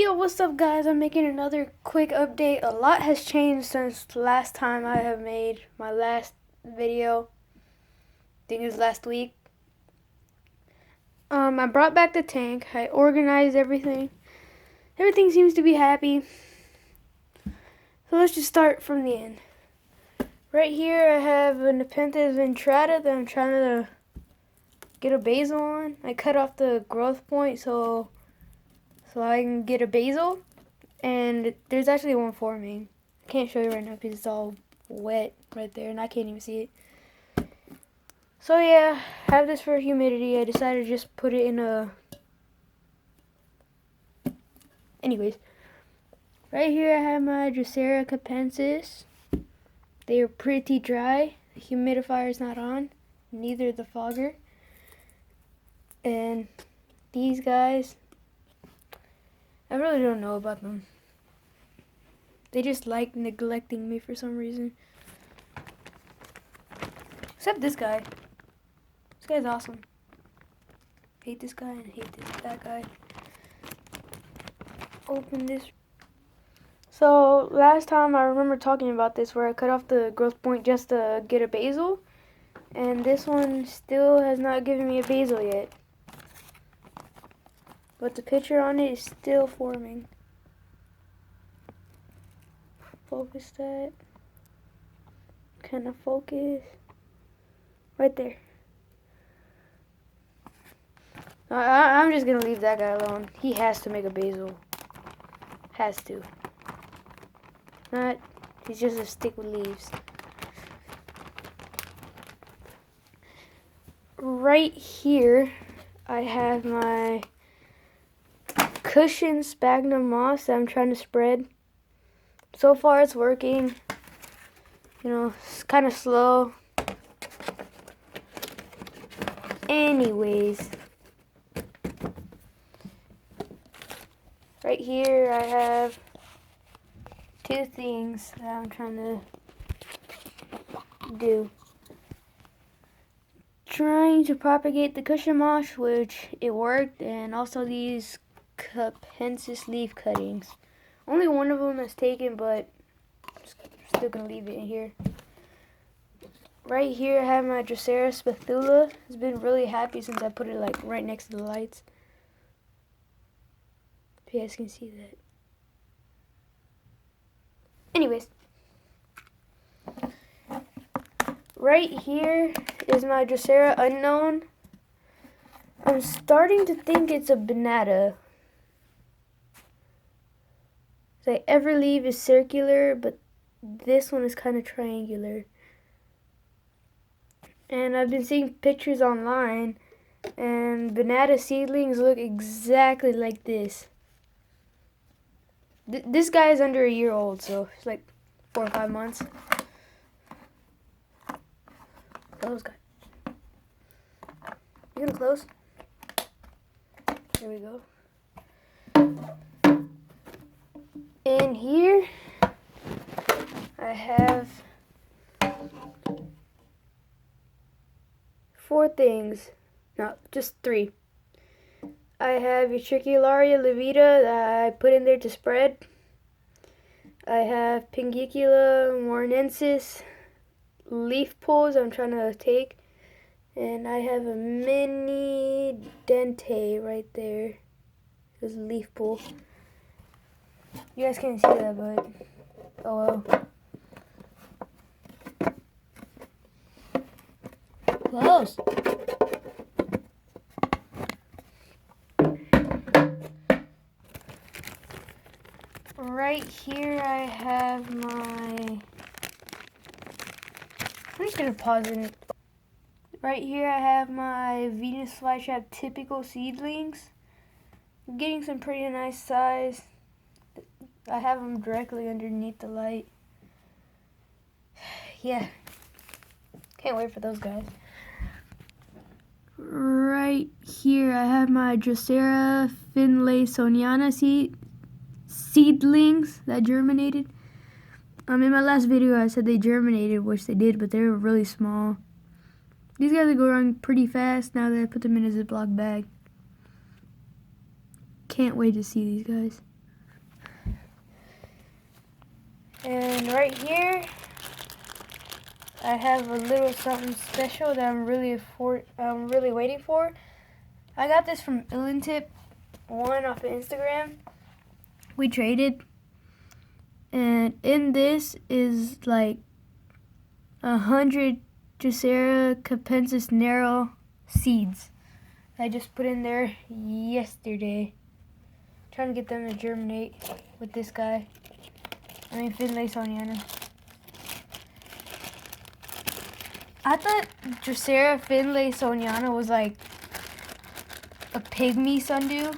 Yo, what's up guys? I'm making another quick update. A lot has changed since the last time I have made my last video. I think it was last week. I brought back the tank. I organized everything. Everything seems to be happy. So let's just start from the end. Right here I have a Nepenthes ventrata that I'm trying to get a basil on. I cut off the growth point so I can get a basil, and there's actually one forming. I can't show you right now because it's all wet right there and I can't even see it. So yeah, I have this for humidity. I decided to just put it in a... Anyways, right here I have my Drosera capensis. They are pretty dry. The humidifier is not on, neither the fogger. And these guys, I really don't know about them. They just like neglecting me for some reason. Except this guy. This guy's awesome. Hate this guy and hate that guy. Open this. So last time I remember talking about this where I cut off the growth point just to get a basil. And this one still has not given me a basil yet. But the picture on it is still forming. Focus that. Kind of focus. Right there. I'm just going to leave that guy alone. He has to make a basil. Has to. Not, he's just a stick with leaves. Right here, I have my cushion sphagnum moss that I'm trying to spread. So far it's working. You know, it's kind of slow. Anyways, right here I have two things that I'm trying to do. Trying to propagate the cushion moss, which it worked, and also these capensis leaf cuttings. Only one of them is taken, but I'm still gonna leave it in here. Right here I have my Drosera spathula. It's been really happy since I put it like right next to the lights. If you guys can see that. Anyways. Right here is my Drosera unknown. I'm starting to think it's a banana. So every leaf is circular, but this one is kind of triangular. And I've been seeing pictures online, and banana seedlings look exactly like this. This guy is under a year old, so it's like 4 or 5 months. Close, guy. You gonna close? There we go. And here I have 4 things. No, just 3. I have Utricularia levita that I put in there to spread. I have Pingicula morinensis leaf pulls I'm trying to take. And I have a mini dente right there. There's a leaf pull. You guys can't see that, but oh well. Close. Right here I have my... I'm just gonna pause it. Right here I have my Venus flytrap typical seedlings. I'm getting some pretty nice size. I have them directly underneath the light. Yeah. Can't wait for those guys. Right here I have my Drosera finlaysoniana seedlings that germinated. In my last video I said they germinated, which they did, but they were really small. These guys are growing pretty fast now that I put them in a Ziploc bag. Can't wait to see these guys. And right here, I have a little something special that I'm really waiting for. I got this from Illintip1 off of Instagram. We traded, and in this is like 100 Drosera capensis nero seeds. I just put in there yesterday. Trying to get them to germinate with this guy. Finlay Soniana. I thought Drosera Finlay Soniana was like a pygmy sundew,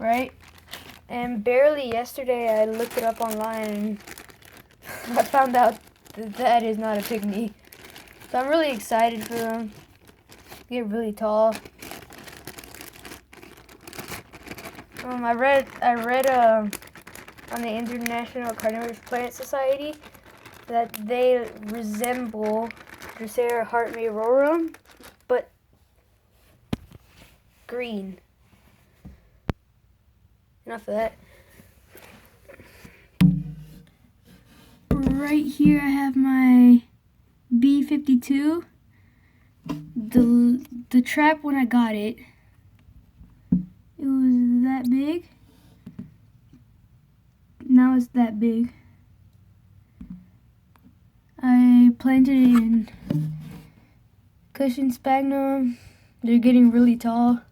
right? And barely yesterday I looked it up online and I found out that that is not a pygmy. So I'm really excited for them. They get really tall. I read on the International Carnivorous Plant Society that they resemble Drosera hartmeirorum, but green. Enough of that. Right here I have my B52. The trap when I got it, it was that big. Now it's that big. I planted it in cushion sphagnum. They're getting really tall.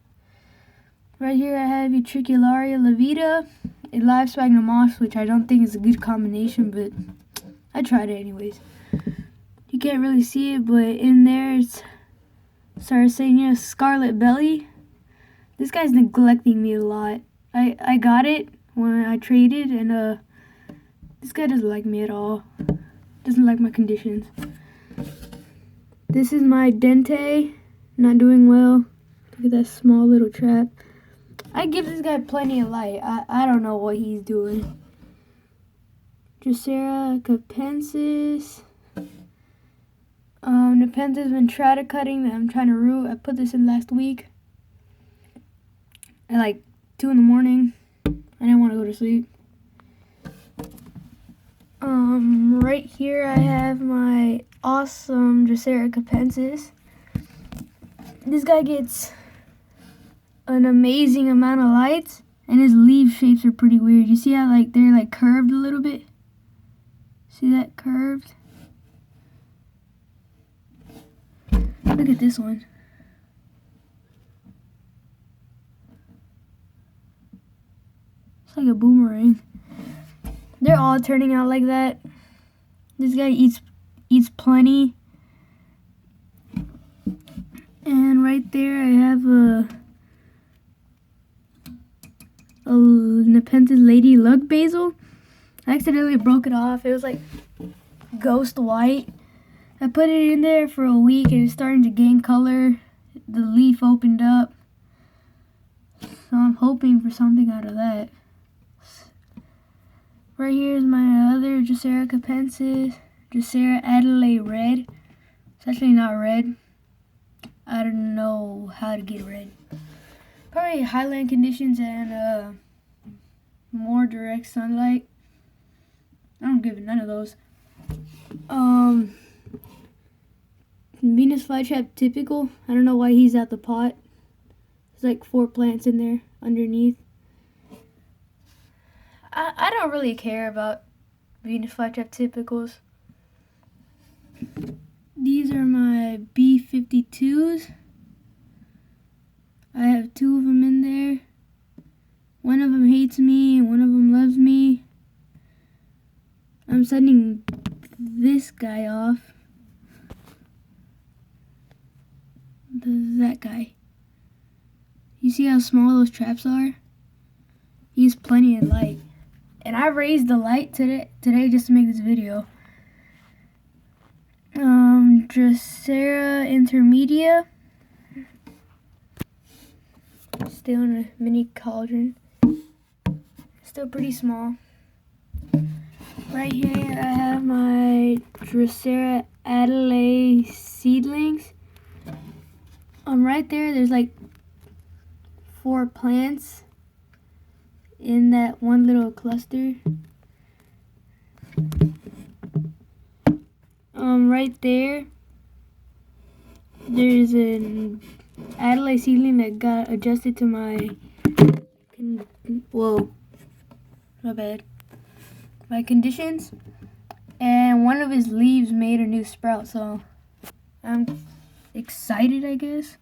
Right here I have Utricularia levita, a live sphagnum moss, which I don't think is a good combination, but I tried it anyways. You can't really see it, but in there it's Sarracenia scarlet belly. This guy's neglecting me a lot. I got it when I traded, and this guy doesn't like me at all. Doesn't like my conditions. This is my Dente, not doing well. Look at that small little trap. I give this guy plenty of light. I don't know what he's doing. Drosera capensis. Nepenthes ventrata cutting that I'm trying to root. I put this in last week at like 2 in the morning. I didn't want to go to sleep. Right here I have my awesome Drosera capensis. This guy gets an amazing amount of light, and his leaf shapes are pretty weird. You see how like they're like curved a little bit? See that curved? Look at this one. It's like a boomerang. They're all turning out like that. This guy eats plenty. And right there I have a Nepenthes lady luck basil. I accidentally broke it off. It was like ghost white. I put it in there for a week and it's starting to gain color. The leaf opened up. So I'm hoping for something out of that. Right here is my other Drosera capensis, Drosera Adelaide red. It's actually not red. I don't know how to get red. Probably highland conditions and more direct sunlight. I don't give it none of those. Venus flytrap typical. I don't know why he's at the pot. There's like 4 plants in there underneath. I don't really care about Venus flytrap typicals. These are my B52s. I have 2 of them in there. One of them hates me and one of them loves me. I'm sending this guy off. That guy. You see how small those traps are? He has plenty of light. And I raised the light today just to make this video. Drosera intermedia. Still in a mini cauldron. Still pretty small. Right here I have my Drosera Adelaide seedlings. Right there's like 4 plants in that one little cluster. Right there's an Adelaide seedling that got adjusted to my, my conditions, and one of his leaves made a new sprout, so I'm excited, I guess.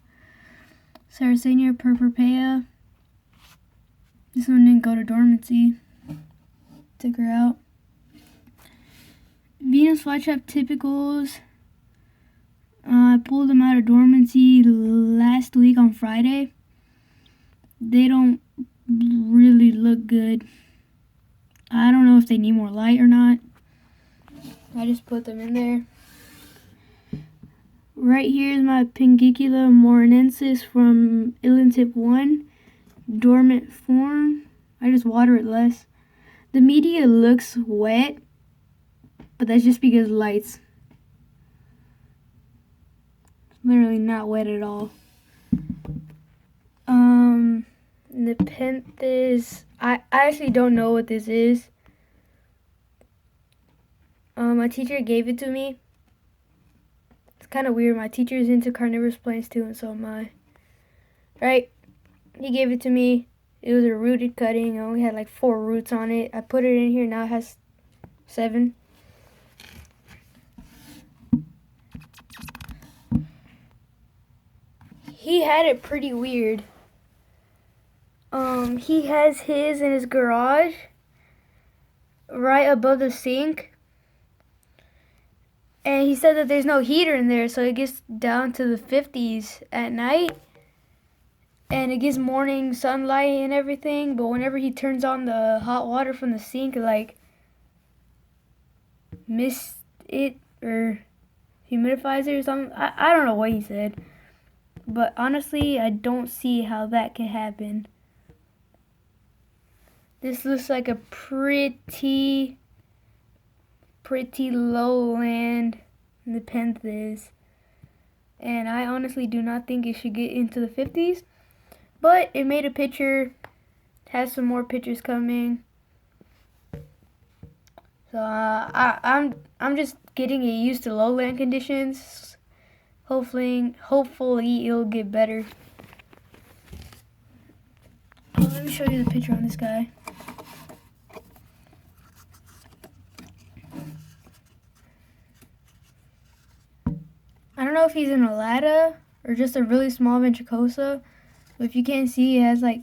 Sarracenia purpurea. This one didn't go to dormancy. Took her out. Venus flytrap typicals. I pulled them out of dormancy last week on Friday. They don't really look good. I don't know if they need more light or not. I just put them in there. Right here is my Pingicula morinensis from Illantip 1. Dormant form. I just water it less. The media looks wet, but that's just because lights. It's literally not wet at all. Nepenthes. I actually don't know what this is. My teacher gave it to me. It's kind of weird. My teacher is into carnivorous plants too, and so am I. Right? He gave it to me. It was a rooted cutting. I only had like 4 roots on it. I put it in here. Now it has 7. He had it pretty weird. He has his in his garage, right above the sink. And he said that there's no heater in there, so it gets down to the 50s at night. And it gets morning sunlight and everything, but whenever he turns on the hot water from the sink, it like mist it or humidifies it or something. I don't know what he said. But honestly, I don't see how that can happen. This looks like a pretty lowland Nepenthes. And I honestly do not think it should get into the 50s. But it made a picture. Has some more pictures coming. So I'm just getting it used to lowland conditions. Hopefully it'll get better. Let me show you the picture on this guy. I don't know if he's an elata or just a really small ventricosa. But if you can't see, it has like